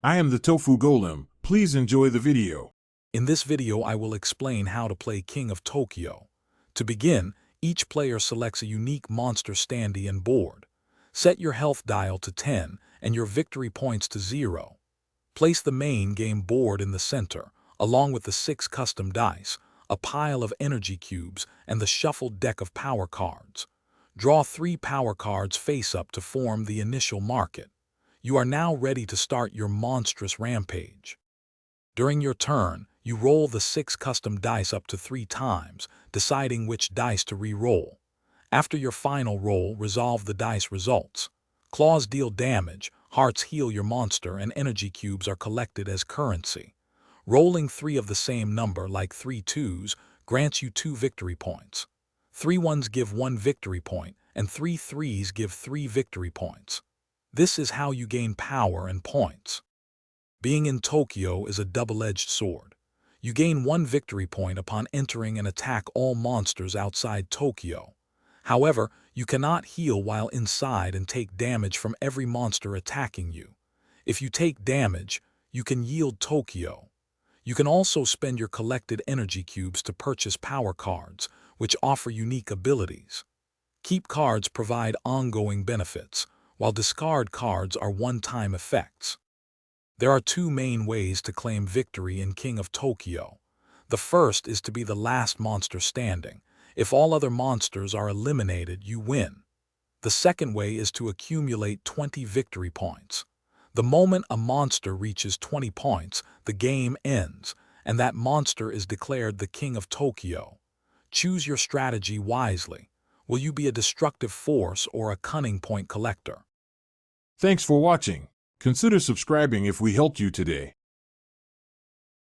I am the Tofu Golem. Please enjoy the video. In this video I will explain how to play King of Tokyo. To begin, each player selects a unique monster standee and board. Set your health dial to 10 and your victory points to 0. Place the main game board in the center, along with the 6 custom dice, a pile of energy cubes, and the shuffled deck of power cards. Draw 3 power cards face up to form the initial market. You are now ready to start your monstrous rampage. During your turn, you roll the 6 custom dice up to 3 times, deciding which dice to re-roll. After your final roll, resolve the dice results. Claws deal damage, hearts heal your monster, and energy cubes are collected as currency. Rolling 3 of the same number, like 3 2s, grants you 2 victory points. 3 1s give 1 victory point, and 3 3s give 3 victory points. This is how you gain power and points. Being in Tokyo is a double-edged sword. You gain 1 victory point upon entering and attack all monsters outside Tokyo. However, you cannot heal while inside and take damage from every monster attacking you. If you take damage, you can yield Tokyo. You can also spend your collected energy cubes to purchase power cards, which offer unique abilities. Keep cards provide ongoing benefits, while discard cards are one-time effects. There are 2 main ways to claim victory in King of Tokyo. The first is to be the last monster standing. If all other monsters are eliminated, you win. The second way is to accumulate 20 victory points. The moment a monster reaches 20 points, the game ends, and that monster is declared the King of Tokyo. Choose your strategy wisely. Will you be a destructive force or a cunning point collector? Thanks for watching. Consider subscribing if we helped you today.